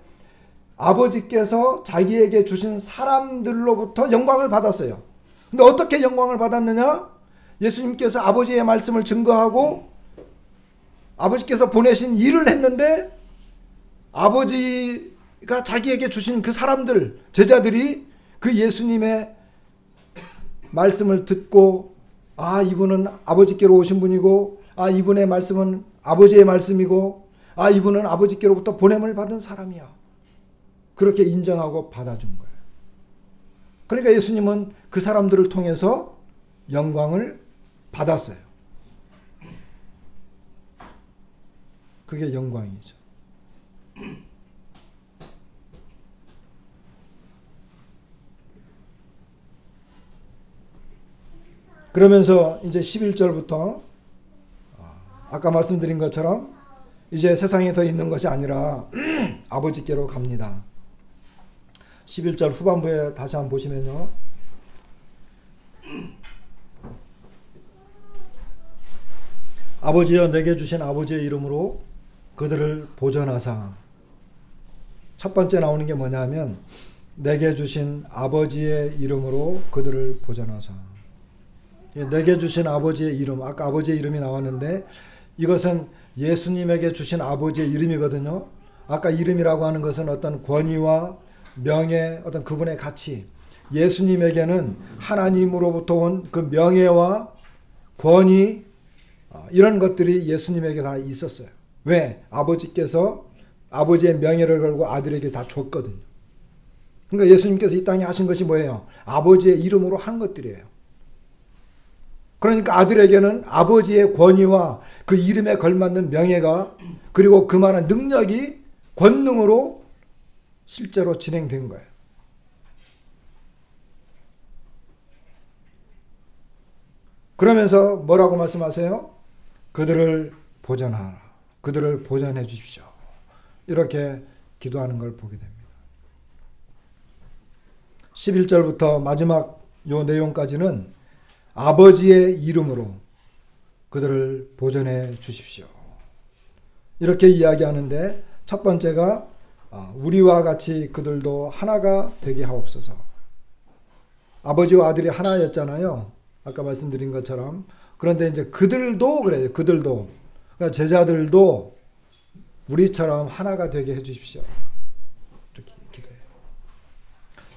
아버지께서 자기에게 주신 사람들로부터 영광을 받았어요. 근데 어떻게 영광을 받았느냐? 예수님께서 아버지의 말씀을 증거하고 아버지께서 보내신 일을 했는데 아버지가 자기에게 주신 그 사람들, 제자들이 그 예수님의 말씀을 듣고 이분은 아버지께로 오신 분이고 이분의 말씀은 아버지의 말씀이고 이분은 아버지께로부터 보냄을 받은 사람이야. 그렇게 인정하고 받아준 거예요. 그러니까 예수님은 그 사람들을 통해서 영광을 받았어요. 그게 영광이죠. 그러면서 이제 11절부터 아까 말씀드린 것처럼 이제 세상에 더 있는 것이 아니라 아버지께로 갑니다. 11절 후반부에 다시 한번 보시면요. 아버지여 내게 주신 아버지의 이름으로 그들을 보전하사. 첫 번째 나오는 게 뭐냐면 내게 주신 아버지의 이름으로 그들을 보전하사. 내게 주신 아버지의 이름, 아까 아버지의 이름이 나왔는데 이것은 예수님에게 주신 아버지의 이름이거든요. 아까 이름이라고 하는 것은 어떤 권위와 명예, 어떤 그분의 가치, 예수님에게는 하나님으로부터 온 그 명예와 권위, 이런 것들이 예수님에게 다 있었어요. 왜? 아버지께서 아버지의 명예를 걸고 아들에게 다 줬거든요. 그러니까 예수님께서 이 땅에 하신 것이 뭐예요? 아버지의 이름으로 한 것들이에요. 그러니까 아들에게는 아버지의 권위와 그 이름에 걸맞는 명예가, 그리고 그만한 능력이 권능으로 실제로 진행된 거예요. 그러면서 뭐라고 말씀하세요? 그들을 보전하라. 그들을 보전해 주십시오. 이렇게 기도하는 걸 보게 됩니다. 11절부터 마지막 요 내용까지는 아버지의 이름으로 그들을 보존해 주십시오. 이렇게 이야기하는데 첫 번째가 우리와 같이 그들도 하나가 되게 하옵소서. 아버지와 아들이 하나였잖아요. 아까 말씀드린 것처럼. 그런데 이제 그들도 그래요. 그들도. 그러니까 제자들도 우리처럼 하나가 되게 해주십시오. 이렇게 기도해요.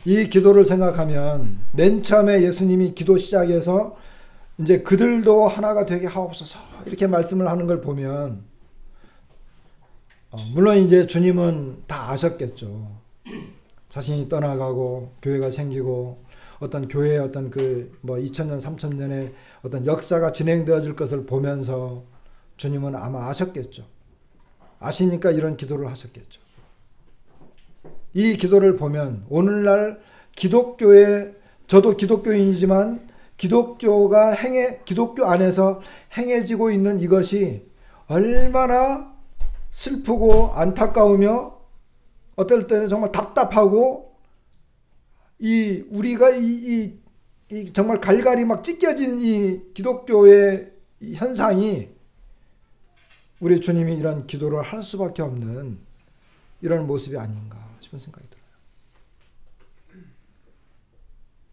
이 기도를 생각하면 맨 처음에 예수님이 기도 시작해서 이제 그들도 하나가 되게 하옵소서 이렇게 말씀을 하는 걸 보면 물론 이제 주님은 다 아셨겠죠. 자신이 떠나가고 교회가 생기고 어떤 교회의 어떤 그 뭐 2000년 3000년의 어떤 역사가 진행되어질 것을 보면서 주님은 아마 아셨겠죠. 아시니까 이런 기도를 하셨겠죠. 이 기도를 보면 오늘날 기독교에 저도 기독교인이지만 기독교 안에서 행해지고 있는 이것이 얼마나 슬프고 안타까우며 어떨 때는 정말 답답하고 우리가 정말 갈갈이 막 찢겨진 이 기독교의 이 현상이 우리 주님이 이런 기도를 할 수밖에 없는 이런 모습이 아닌가 싶은 생각이 들어요.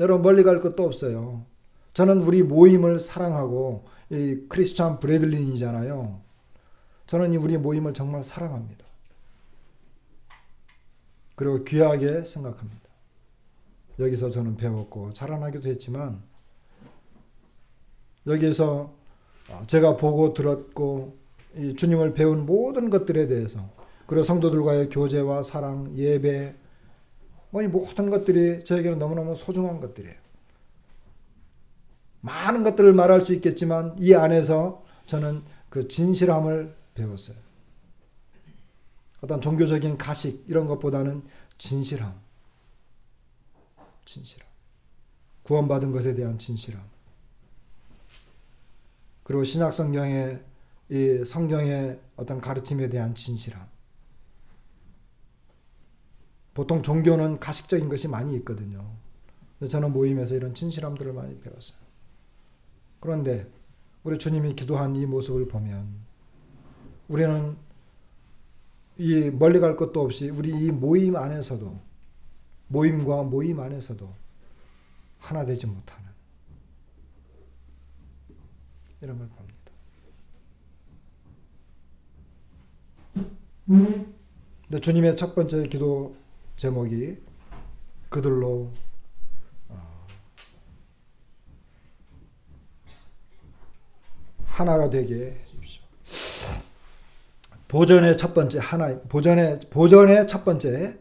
여러분 멀리 갈 것도 없어요. 저는 우리 모임을 사랑하고 이 크리스찬 브레들린이잖아요. 저는 이 우리 모임을 정말 사랑합니다. 그리고 귀하게 생각합니다. 여기서 저는 배웠고 자라나기도 했지만 여기에서 제가 보고 들었고 이 주님을 배운 모든 것들에 대해서 그리고 성도들과의 교제와 사랑, 예배 이 모든 것들이 저에게는 너무너무 소중한 것들이에요. 많은 것들을 말할 수 있겠지만 이 안에서 저는 그 진실함을 배웠어요. 어떤 종교적인 가식 이런 것보다는 진실함. 구원받은 것에 대한 진실함. 그리고 신약 성경의 이 성경의 어떤 가르침에 대한 진실함. 보통 종교는 가식적인 것이 많이 있거든요. 근데 저는 모임에서 이런 진실함들을 많이 배웠어요. 그런데 우리 주님이 기도한 이 모습을 보면 우리는 이 멀리 갈 것도 없이 우리 이 모임 안에서도 모임과 모임 안에서도 하나 되지 못하는 이런 걸 봅니다. 근데 주님의 첫 번째 기도 제목이 그들로 하나가 되게 해주십시오. 보존의 첫 번째 보존의 첫 번째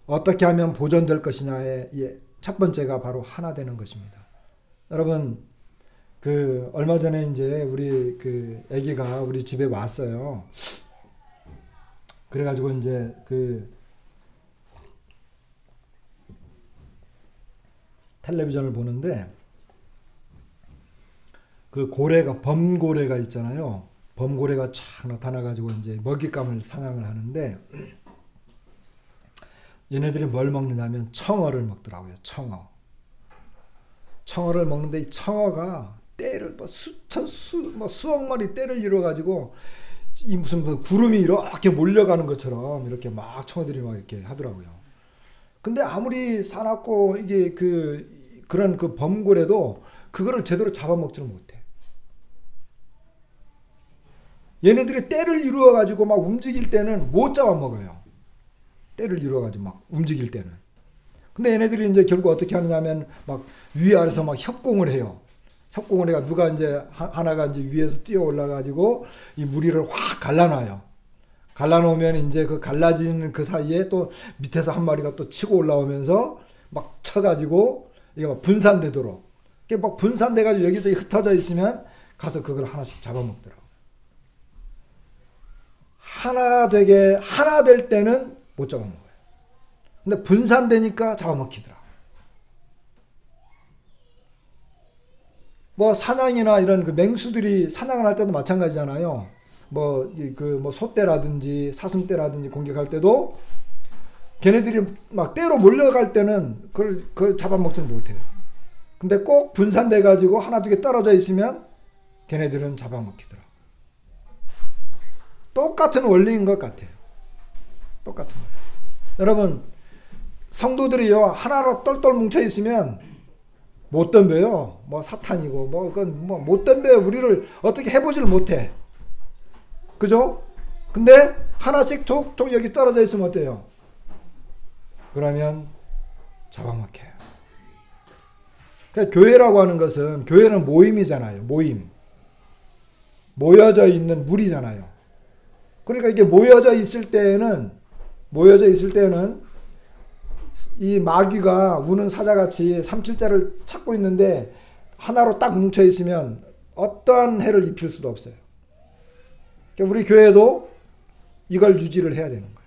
어떻게 하면 보존될 것이냐의 첫 번째가 바로 하나 되는 것입니다. 여러분 그 얼마 전에 이제 우리 그 아기가 우리 집에 왔어요. 그래가지고 이제 그 텔레비전을 보는데 그 범고래가 있잖아요. 범고래가 쫙 나타나가지고 이제 먹잇감을 사냥을 하는데 얘네들이 뭘 먹느냐면 청어를 먹더라고요. 청어를 먹는데 이 청어가 떼를 수억 마리 떼를 이뤄가지고 이 무슨 구름이 이렇게 몰려가는 것처럼 이렇게 막 청어들이 막 이렇게 하더라고요. 근데 아무리 사납고 이게 그런 그 범고래도 그거를 제대로 잡아먹지는 못해. 얘네들이 떼를 이루어가지고 막 움직일 때는 못 잡아먹어요. 떼를 이루어가지고 막 움직일 때는. 근데 얘네들이 이제 결국 어떻게 하느냐면 막 위아래서 막 협공을 해요. 협공을 해가 누가 이제 하나가 이제 위에서 뛰어 올라가지고 이 무리를 확 갈라놔요. 갈라놓으면 이제 그 갈라지는 그 사이에 또 밑에서 한 마리가 또 치고 올라오면서 막 쳐가지고 이게 막 분산되도록. 이게 막 분산돼가지고 여기서 흩어져 있으면 가서 그걸 하나씩 잡아먹더라고. 하나 될 때는 못 잡아먹어요. 근데 분산되니까 잡아먹히더라고. 뭐 사냥이나 이런 그 맹수들이 사냥을 할 때도 마찬가지잖아요. 뭐 소떼라든지 사슴떼라든지 공격할 때도 걔네들이 막 떼로 몰려갈 때는 그걸 잡아먹지는 못해요. 근데 꼭 분산돼 가지고 하나 두 개 떨어져 있으면 걔네들은 잡아먹히더라. 똑같은 원리인 것 같아요. 똑같은 거예요. 여러분, 성도들이요 하나로 똘똘 뭉쳐 있으면 못 덤벼요. 뭐 사탄이고 뭐 그건 뭐 못 덤벼요. 우리를 어떻게 해보질 못해. 그죠? 근데 하나씩 툭툭 여기 떨어져 있으면 어때요? 그러면 잡아먹혀요. 그러니까 교회라고 하는 것은, 교회는 모임이잖아요. 모임. 모여져 있는 무리잖아요. 그러니까 이게 모여져 있을 때에는 이 마귀가 우는 사자같이 삼킬자를 찾고 있는데 하나로 딱 뭉쳐 있으면 어떠한 해를 입힐 수도 없어요. 그러니까 우리 교회도 이걸 유지를 해야 되는 거예요.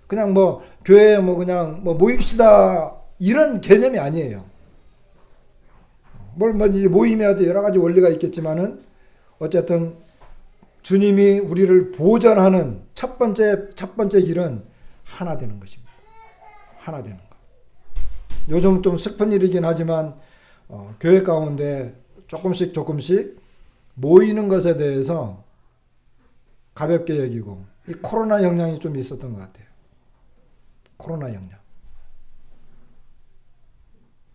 그냥 뭐 교회에 뭐 그냥 뭐 모입시다 이런 개념이 아니에요. 뭐 모임에 여러 가지 원리가 있겠지만은 어쨌든 주님이 우리를 보전하는 첫 번째 길은 하나 되는 것입니다. 하나 되는 것. 요즘 좀 슬픈 일이긴 하지만 교회 가운데 조금씩 모이는 것에 대해서 가볍게 여기고, 이 코로나 영향이 좀 있었던 것 같아요. 코로나 영향.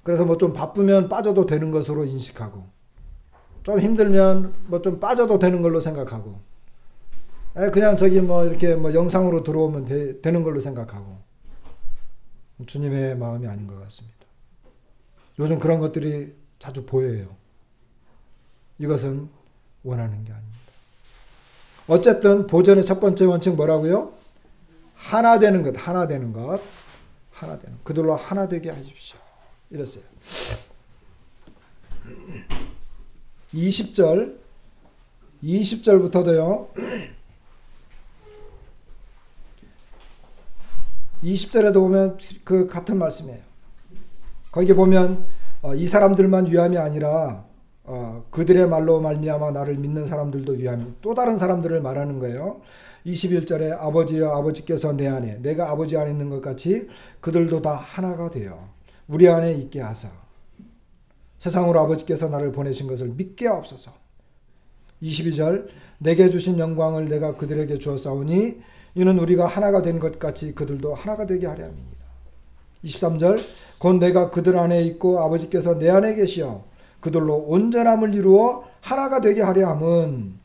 그래서 뭐 좀 바쁘면 빠져도 되는 것으로 인식하고, 좀 힘들면 뭐 좀 빠져도 되는 걸로 생각하고, 그냥 저기 뭐 이렇게 뭐 영상으로 들어오면 되는 걸로 생각하고, 주님의 마음이 아닌 것 같습니다. 요즘 그런 것들이 자주 보여요. 이것은 원하는 게 아닙니다. 어쨌든 보전의 첫 번째 원칙 뭐라고요? 하나 되는 것, 하나 되는 것, 하나 되는 것. 그들로 하나 되게 하십시오. 이랬어요. 20절부터도요. 20절에도 보면 그 같은 말씀이에요. 거기 보면 이 사람들만 위함이 아니라 그들의 말로 말미암아 나를 믿는 사람들도 위함이, 또 다른 사람들을 말하는 거예요. 21절에 아버지여 아버지께서 내 안에, 내가 아버지 안에 있는 것 같이 그들도 다 하나가 되어 우리 안에 있게 하사 세상으로 아버지께서 나를 보내신 것을 믿게 하옵소서. 22절 내게 주신 영광을 내가 그들에게 주었사오니 이는 우리가 하나가 된 것 같이 그들도 하나가 되게 하려 함이니라. 23절 곧 내가 그들 안에 있고 아버지께서 내 안에 계시어 그들로 온전함을 이루어 하나가 되게 하려 함은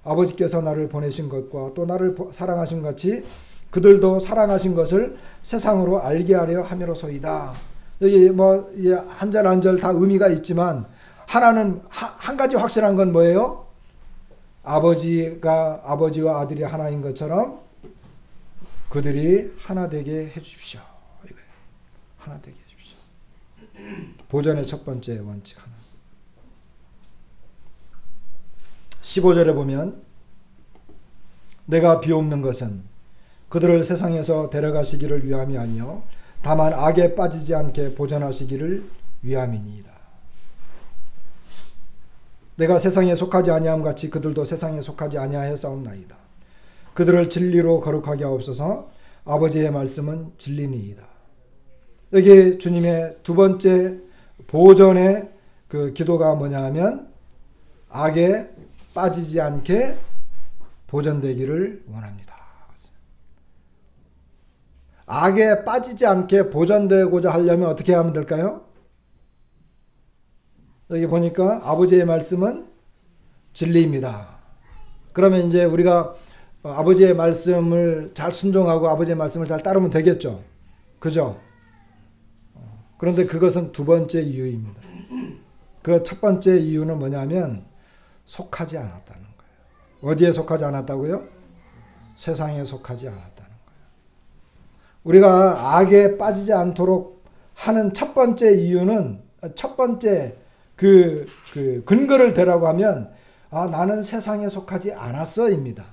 아버지께서 나를 보내신 것과 또 나를 사랑하신 같이 그들도 사랑하신 것을 세상으로 알게 하려 함이로소이다. 여기 뭐 한 절 한 절 다 의미가 있지만 하나는 한 가지 확실한 건 뭐예요? 아버지와 아들이 하나인 것처럼 그들이 하나 되게 해주십시오. 이거예요. 하나 되게 해주십시오. 보전의 첫 번째 원칙 하나. 15절에 보면 내가 비옵는 것은 그들을 세상에서 데려가시기를 위함이 아니요 다만 악에 빠지지 않게 보전하시기를 위함이니이다. 내가 세상에 속하지 아니함 같이 그들도 세상에 속하지 아니하였사옵나이다. 그들을 진리로 거룩하게 하옵소서. 아버지의 말씀은 진리니이다. 여기 주님의 두 번째 보전의 그 기도가 뭐냐 하면 악에 빠지지 않게 보전되기를 원합니다. 악에 빠지지 않게 보전되고자 하려면 어떻게 하면 될까요? 여기 보니까 아버지의 말씀은 진리입니다. 그러면 이제 우리가 아버지의 말씀을 잘 순종하고 아버지의 말씀을 잘 따르면 되겠죠. 그죠? 그런데 그것은 두 번째 이유입니다. 그 첫 번째 이유는 뭐냐면 속하지 않았다는 거예요. 어디에 속하지 않았다고요? 세상에 속하지 않았다는 거예요. 우리가 악에 빠지지 않도록 하는 첫 번째 이유는, 첫 번째 그 근거를 대라고 하면 나는 세상에 속하지 않았어입니다.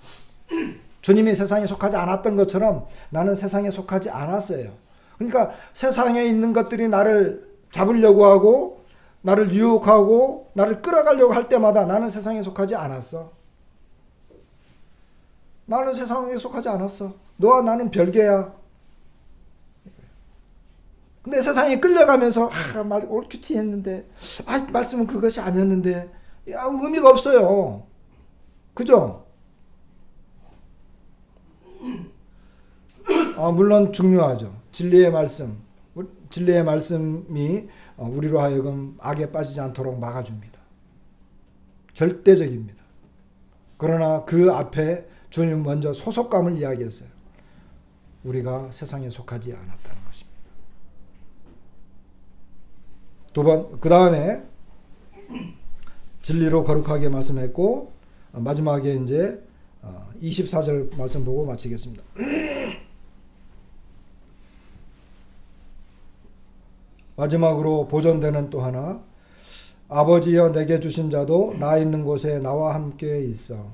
주님이 세상에 속하지 않았던 것처럼 나는 세상에 속하지 않았어요. 그러니까 세상에 있는 것들이 나를 잡으려고 하고 나를 유혹하고 나를 끌어가려고 할 때마다 나는 세상에 속하지 않았어. 나는 세상에 속하지 않았어. 너와 나는 별개야. 근데 세상에 끌려가면서 옳큐티 했는데 말씀은 그것이 아니었는데 의미가 없어요. 그죠? 물론 중요하죠. 진리의 말씀이 우리로 하여금 악에 빠지지 않도록 막아줍니다. 절대적입니다. 그러나 그 앞에 주님 먼저 소속감을 이야기했어요. 우리가 세상에 속하지 않았다는 것입니다. 두 번, 그 다음에 진리로 거룩하게 말씀했고, 마지막에 이제 24절 말씀 보고 마치겠습니다. 마지막으로 보존되는 또 하나, 아버지여 내게 주신 자도 나 있는 곳에 나와 함께 있어.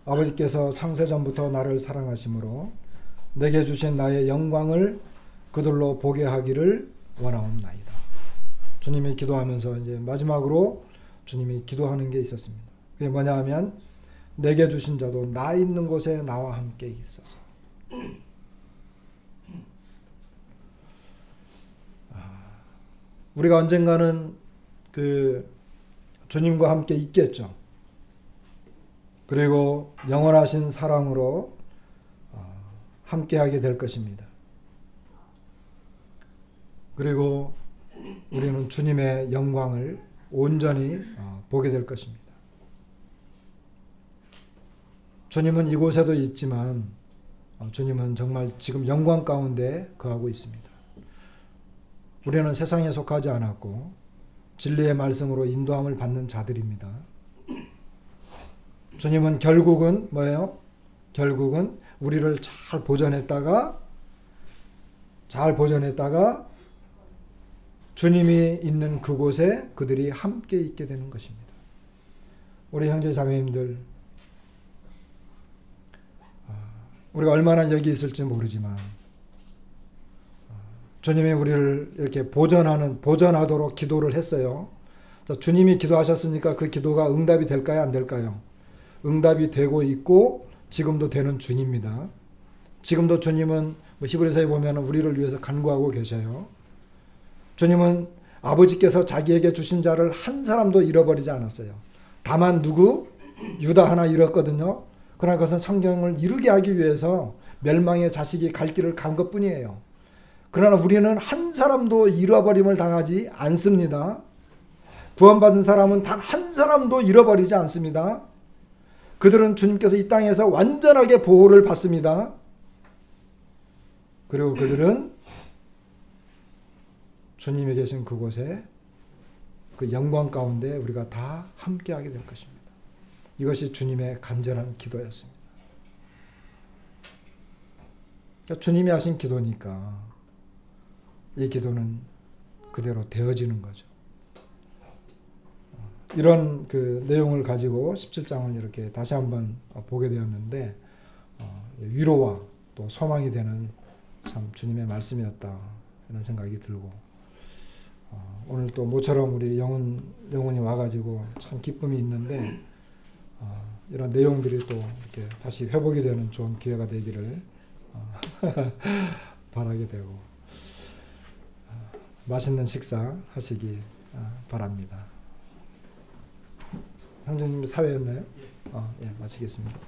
아버지께서 창세전부터 나를 사랑하심으로 내게 주신 나의 영광을 그들로 보게 하기를 원하옵나이다. 주님이 기도하면서 이제 마지막으로 주님이 기도하는 게 있었습니다. 그게 뭐냐 하면 내게 주신 자도 나 있는 곳에 나와 함께 있어서. 우리가 언젠가는 그 주님과 함께 있겠죠. 그리고 영원하신 사랑으로 함께하게 될 것입니다. 그리고 우리는 주님의 영광을 온전히 보게 될 것입니다. 주님은 이곳에도 있지만 주님은 정말 지금 영광 가운데 거하고 있습니다. 우리는 세상에 속하지 않았고 진리의 말씀으로 인도함을 받는 자들입니다. 주님은 결국은 뭐예요? 결국은 우리를 잘 보존했다가 주님이 있는 그곳에 그들이 함께 있게 되는 것입니다. 우리 형제 자매님들, 우리가 얼마나 여기 있을지 모르지만 주님이 우리를 이렇게 보존하도록 기도를 했어요. 자, 주님이 기도하셨으니까 그 기도가 응답이 될까요? 안 될까요? 응답이 되고 있고 지금도 되는 중입니다. 지금도 주님은 히브리서에 보면 우리를 위해서 간구하고 계셔요. 주님은 아버지께서 자기에게 주신 자를 한 사람도 잃어버리지 않았어요. 다만 누구? 유다 하나 잃었거든요. 그러나 그것은 성경을 이루게 하기 위해서 멸망의 자식이 갈 길을 간 것뿐이에요. 그러나 우리는 한 사람도 잃어버림을 당하지 않습니다. 구원받은 사람은 단 한 사람도 잃어버리지 않습니다. 그들은 주님께서 이 땅에서 완전하게 보호를 받습니다. 그리고 그들은 주님이 계신 그곳에 그 영광 가운데 우리가 다 함께하게 될 것입니다. 이것이 주님의 간절한 기도였습니다. 그러니까 주님이 하신 기도니까 이 기도는 그대로 되어지는 거죠. 이런 그 내용을 가지고 17장을 이렇게 다시 한번 보게 되었는데 위로와 또 소망이 되는 참 주님의 말씀이었다 이런 생각이 들고 오늘 또 모처럼 우리 영훈이 와가지고 참 기쁨이 있는데 이런 내용들이 또 이렇게 다시 회복이 되는 좋은 기회가 되기를 바라게 되고 맛있는 식사 하시기 바랍니다. 형제님 사회였나요? 예, 마치겠습니다.